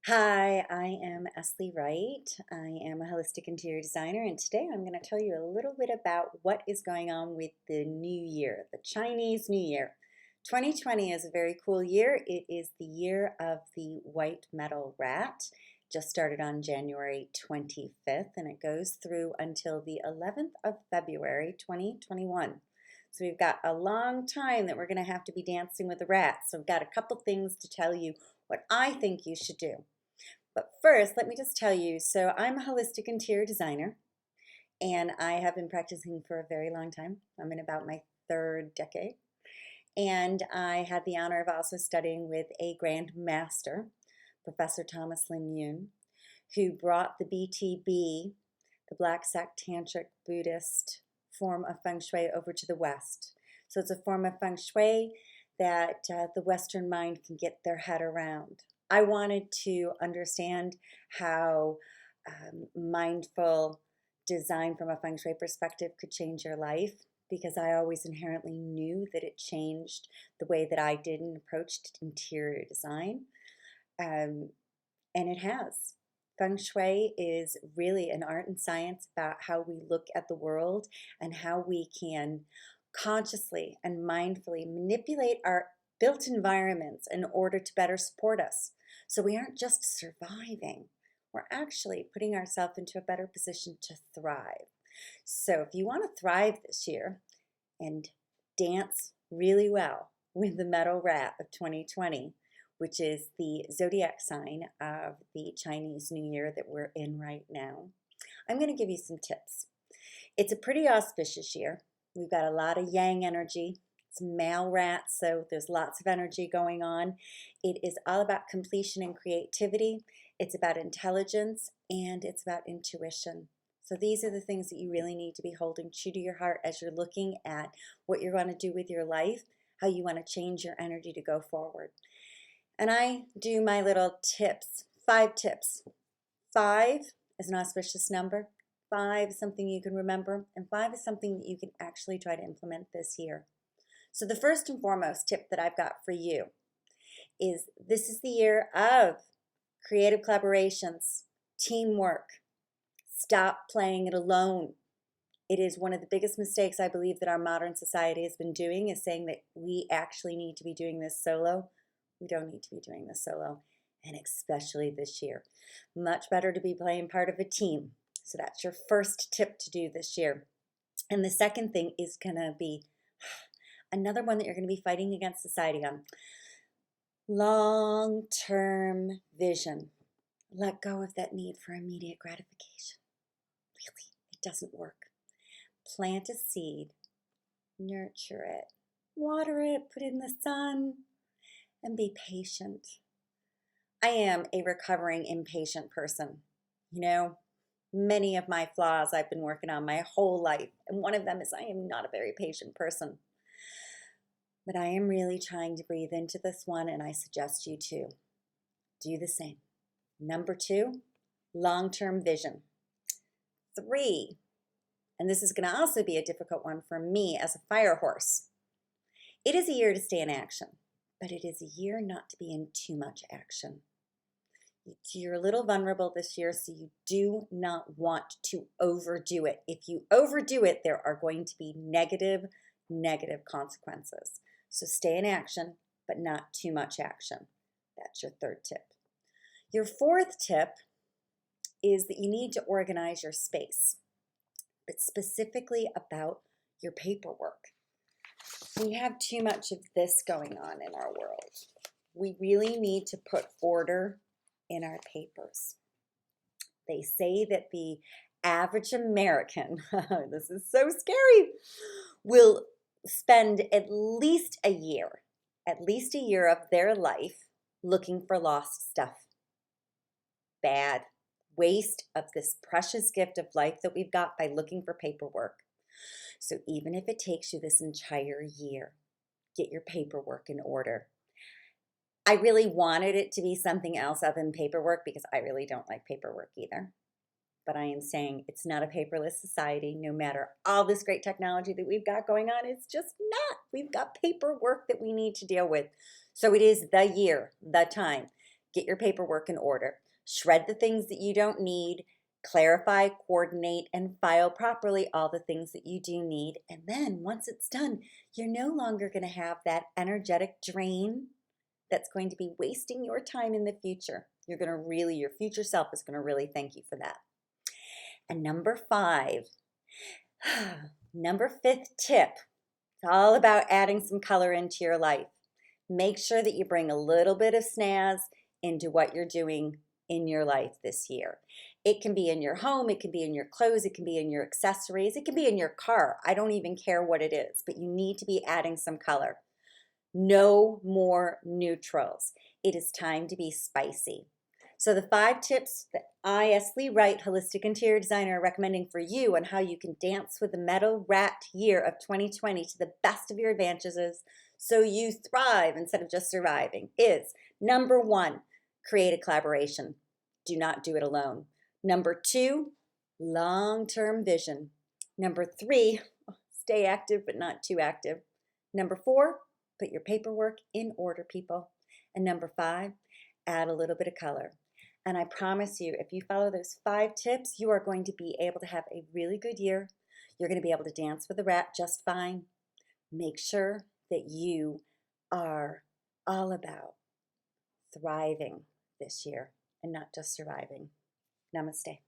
Hi, I am Wright. I am a holistic interior designer, and today I'm going to tell you a little bit about what is going on with the new year, the Chinese New Year. 2020 is a very cool year. It is the year of the white metal rat. Just started on January 25th, and it goes through until the 11th of February 2021. So we've got a long time that we're going to have to be dancing with the rats. So I've got a couple things to tell you what I think you should do. But first, let me just tell you, so I'm a holistic interior designer, and I have been practicing for a very long time. I'm in about my third decade. And I had the honor of also studying with a grand master, Professor Thomas Lin Yun, who brought the BTB, the Black Sect Tantric Buddhist form of Feng Shui, over to the West. So it's a form of Feng Shui that the Western mind can get their head around. I wanted to understand how mindful design from a Feng Shui perspective could change your life, because I always inherently knew that it changed the way that I did and approached interior design. And it has. Feng Shui is really an art and science about how we look at the world and how we can consciously and mindfully manipulate our built environments in order to better support us. So we aren't just surviving, we're actually putting ourselves into a better position to thrive. So if you want to thrive this year and dance really well with the metal rat of 2020, which is the zodiac sign of the Chinese New Year that we're in right now, I'm going to give you some tips. It's a pretty auspicious year. We've got a lot of yang energy. It's male rat, so there's lots of energy going on. It is all about completion and creativity. It's about intelligence, and it's about intuition. So these are the things that you really need to be holding true to your heart as you're looking at what you're going to do with your life, how you want to change your energy to go forward. And I do my little tips, 5 tips. 5 is an auspicious number. 5 is something you can remember, and 5 is something that you can actually try to implement this year. So the first and foremost tip that I've got for you is this is the year of creative collaborations, teamwork. Stop playing it alone. It is one of the biggest mistakes I believe that our modern society has been doing, is saying that we actually need to be doing this solo. We don't need to be doing this solo, and especially this year. Much better to be playing part of a team. So that's your first tip to do this year. And the second thing is going to be another one that you're going to be fighting against society on. Long-term vision. Let go of that need for immediate gratification. Really, it doesn't work. Plant a seed, nurture it, water it, put it in the sun, and be patient. I am a recovering impatient person. Many of my flaws I've been working on my whole life, and one of them is I am not a very patient person. But I am really trying to breathe into this one, and I suggest you to do the same. Number 2, long-term vision. 3, and this is going to also be a difficult one for me as a fire horse. It is a year to stay in action, but it is a year not to be in too much action. You're a little vulnerable this year, so you do not want to overdo it. If you overdo it, there are going to be negative consequences. So stay in action, but not too much action. That's your 3rd tip. Your 4th tip is that you need to organize your space, but specifically about your paperwork. We have too much of this going on in our world. We really need to put order in our papers. They say that the average American, this is so scary, will spend at least a year of their life looking for lost stuff. Bad waste of this precious gift of life that we've got by looking for paperwork. So even if it takes you this entire year, get your paperwork in order. I really wanted it to be something else other than paperwork, because I really don't like paperwork either. But I am saying it's not a paperless society. No matter all this great technology that we've got going on, it's just not. We've got paperwork that we need to deal with. So it is the year, the time get your paperwork in order. Shred the things that you don't need, clarify, coordinate, and file properly all the things that you do need. And then once it's done, you're no longer going to have that energetic drain that's going to be wasting your time in the future. You're going to really, your future self is going to really thank you for that. And number 5, number 5th tip, it's all about adding some color into your life. Make sure that you bring a little bit of snazz into what you're doing in your life this year. It can be in your home, it can be in your clothes, it can be in your accessories, it can be in your car. I don't even care what it is, but you need to be adding some color. No more neutrals. It is time to be spicy. So the 5 tips that I, as Lee Wright, holistic interior designer, are recommending for you on how you can dance with the metal rat year of 2020 to the best of your advantages so you thrive instead of just surviving is: number 1, create a collaboration. Do not do it alone. Number 2, long-term vision. Number 3, stay active but not too active. Number 4, put your paperwork in order, people. And number 5, add a little bit of color. And I promise you, if you follow those 5 tips, you are going to be able to have a really good year. You're going to be able to dance with the rat just fine. Make sure that you are all about thriving this year and not just surviving. Namaste.